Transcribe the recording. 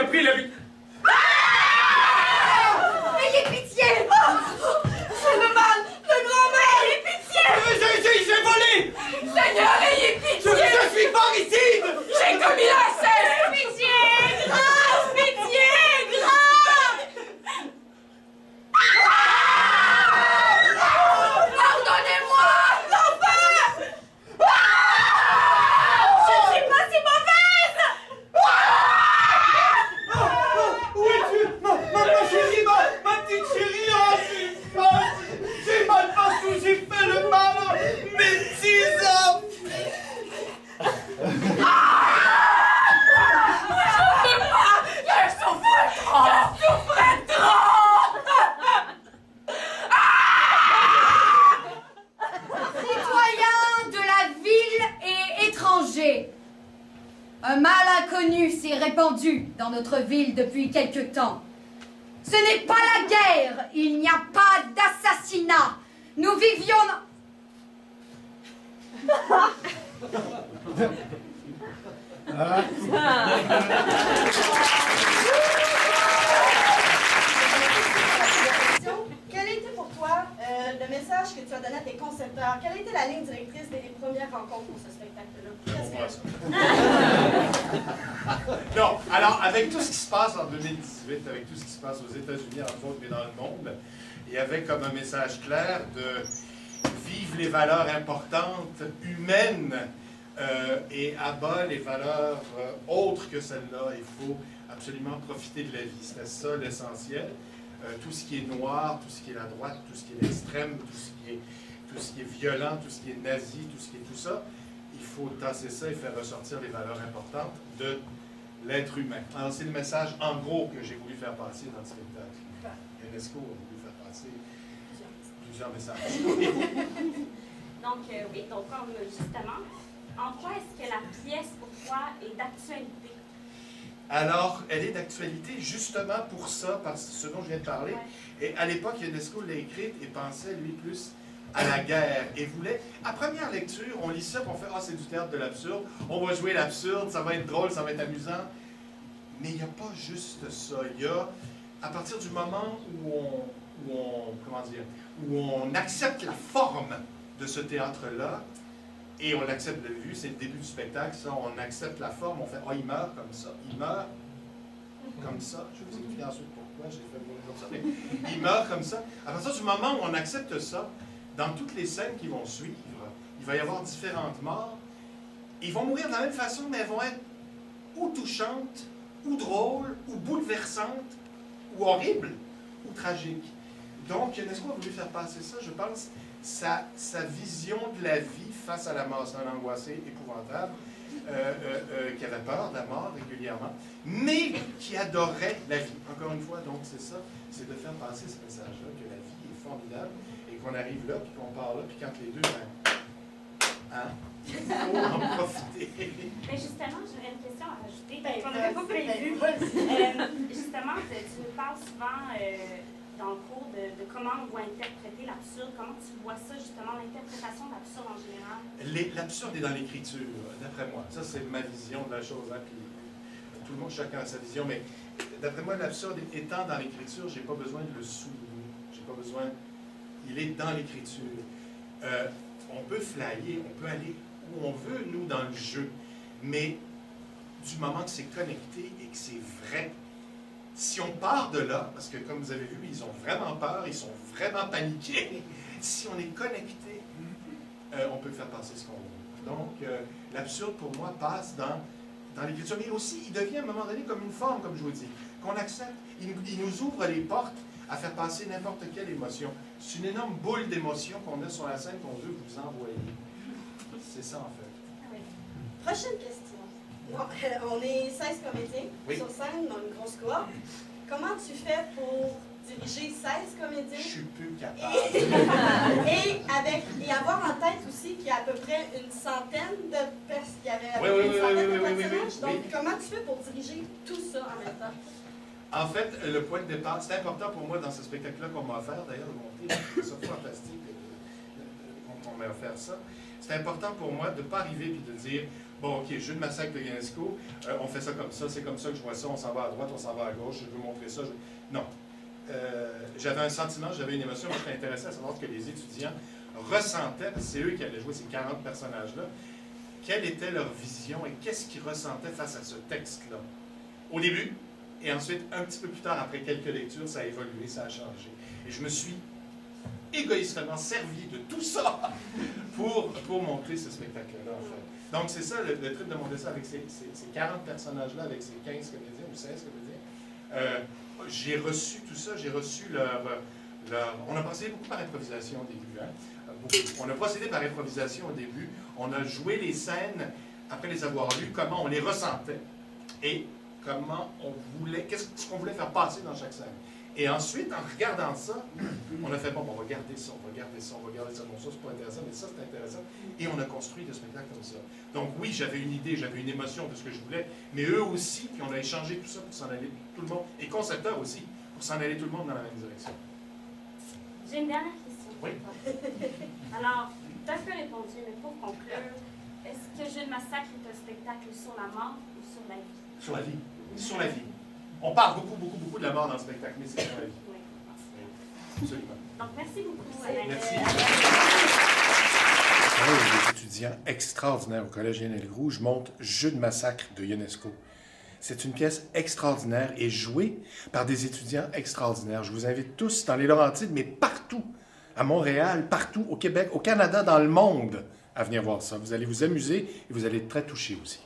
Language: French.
pris le but. Ayez pitié! C'est le mal! Le grand mal! Ayez pitié! J'ai volé! Seigneur, ayez pitié! Je suis parricide! J'ai commis l'inceste! Pitié! Grâce! Pitié! Grâce! Pardonnez-moi! L'enfer! Je ne suis pas si mauvaise! Où es-tu? Ma chérie, ma petite chérie! J'ai mal partout, j'ai fait le mal! Mes petits hommes! Je souffre trop! Je souffre trop! Citoyens de la ville et étrangers, un mal inconnu s'est répandu dans notre ville depuis quelque temps. Ce n'est pas la guerre, il n'y a pas d'assassinat. Nous vivions... Quel était pour toi le message que tu as donné à tes concepteurs? Quelle a été la ligne directrice des premières rencontres pour ce spectacle-là? Non, alors, avec tout ce qui se passe en 2018, avec tout ce qui se passe aux États-Unis, entre autres, mais dans le monde, il y avait comme un message clair de vivre les valeurs importantes, humaines, et abat les valeurs autres que celles-là. Il faut absolument profiter de la vie. C'était ça l'essentiel. Tout ce qui est noir, tout ce qui est la droite, tout ce qui est l'extrême, tout ce qui est violent, tout ce qui est nazi, tout ce qui est tout ça, il faut tasser ça et faire ressortir les valeurs importantes de l'être humain. Alors, c'est le message, en gros, que j'ai voulu faire passer dans le spectacle. UNESCO a voulu faire passer plusieurs messages. Donc, oui, donc comme justement, en quoi est-ce que la pièce, pour toi, est d'actualité? Alors, elle est d'actualité justement pour ça, parce que ce dont je viens de parler. Ouais. Et à l'époque, UNESCO l'a écrite et pensait, lui, plus à la guerre. Et voulait, à première lecture, on lit ça et on fait « Ah, c'est du théâtre de l'absurde, on va jouer l'absurde, ça va être drôle, ça va être amusant. » Mais il n'y a pas juste ça. Il y a, à partir du moment où on accepte la forme de ce théâtre-là, et on l'accepte de vue, c'est le début du spectacle, ça, on accepte la forme, on fait « Ah, il meurt comme ça, il meurt comme ça. » Je vais vous expliquer ensuite pourquoi j'ai fait comme ça, mais il meurt comme ça. À partir du moment où on accepte ça, dans toutes les scènes qui vont suivre, il va y avoir différentes morts. Ils vont mourir de la même façon, mais elles vont être ou touchantes, ou drôles, ou bouleversantes, ou horribles, ou tragiques. Donc, UNESCO a voulu faire passer ça, je pense, sa vision de la vie face à la mort. C'est un angoissé épouvantable, qui avait peur de la mort régulièrement, mais qui adorait la vie. Encore une fois, donc c'est ça, c'est de faire passer ce message-là, que la vie est formidable, et qu'on arrive là, puis qu'on part là, puis quand les deux, hein? Il faut en profiter. Mais justement, j'aurais une question à rajouter, Ben, qu'on n'avait pas prévu. Justement, tu nous parles souvent dans le cours de comment on va interpréter l'absurde. Comment tu vois ça, justement, l'interprétation de l'absurde en général? L'absurde est dans l'écriture, d'après moi. Ça, c'est ma vision de la chose. Hein, puis, tout le monde, chacun a sa vision, mais d'après moi, l'absurde étant dans l'écriture, j'ai pas besoin de le souligner. J'ai pas besoin... Il est dans l'écriture. On peut flyer, on peut aller où on veut, nous, dans le jeu, mais du moment que c'est connecté et que c'est vrai, si on part de là, parce que comme vous avez vu, ils ont vraiment peur, ils sont vraiment paniqués, si on est connecté, on peut faire passer ce qu'on veut. Donc, l'absurde, pour moi, passe dans l'écriture, mais aussi, il devient à un moment donné comme une forme, comme je vous dis, qu'on accepte. Il nous ouvre les portes à faire passer n'importe quelle émotion. C'est une énorme boule d'émotions qu'on a sur la scène qu'on veut vous envoyer. C'est ça, en fait. Oui. Prochaine question. Bon, on est 16 comédiens sur scène dans une grosse cohorte. Comment tu fais pour diriger 16 comédiens? Je suis plus capable. Et avoir en tête aussi qu'il y a à peu près une centaine de personnages. Donc, comment tu fais pour diriger tout ça en même temps? En fait, le point de départ, c'est important pour moi dans ce spectacle-là qu'on m'a offert, d'ailleurs, de monter, c'est fantastique qu'on m'a offert ça. C'est important pour moi de ne pas arriver et de dire, bon, OK, jeu de massacre de Ionesco, on fait ça comme ça, c'est comme ça que je vois ça, on s'en va à droite, on s'en va à gauche, je veux montrer ça. Non. J'avais un sentiment, j'avais une émotion, moi j'étais intéressé à savoir ce que les étudiants ressentaient, parce que c'est eux qui allaient jouer ces 40 personnages-là, quelle était leur vision et qu'est-ce qu'ils ressentaient face à ce texte-là. Au début, et ensuite, un petit peu plus tard, après quelques lectures, ça a évolué, ça a changé. Et je me suis égoïstement servi de tout ça pour montrer ce spectacle-là, en fait. Donc, c'est ça le trip de monter ça avec ces 40 personnages-là, avec ces 15 comédiens ou 16 comédiens. J'ai reçu tout ça, j'ai reçu leur... On a procédé beaucoup par improvisation au début. Hein? On a procédé par improvisation au début. On a joué les scènes, après les avoir lues, comment on les ressentait et comment on voulait, qu'est-ce qu'on voulait faire passer dans chaque scène. Et ensuite, en regardant ça, on a fait, bon, on va garder ça, on va garder ça, on va garder ça. Bon, ça, c'est pas intéressant, mais ça, c'est intéressant. Et on a construit le spectacle comme ça. Donc oui, j'avais une idée, j'avais une émotion de ce que je voulais, mais eux aussi, puis on a échangé tout ça pour s'en aller, tout le monde, et concepteurs aussi, pour s'en aller tout le monde dans la même direction. J'ai une dernière question. Oui. Alors, tu as un peu répondu, mais pour conclure, est-ce que Jeu de massacre est un spectacle sur la mort ou sur la vie? Sur la vie. Sur la vie. On parle beaucoup de la mort dans le spectacle, mais c'est sur la vie. Oui. Absolument. Donc, merci beaucoup, Alain. Merci. Des étudiants extraordinaires au Collège Lionel-Groux. Je monte Jeu de massacre de Ionesco. C'est une pièce extraordinaire et jouée par des étudiants extraordinaires. Je vous invite tous dans les Laurentides, mais partout, à Montréal, partout, au Québec, au Canada, dans le monde, à venir voir ça. Vous allez vous amuser et vous allez être très touchés aussi.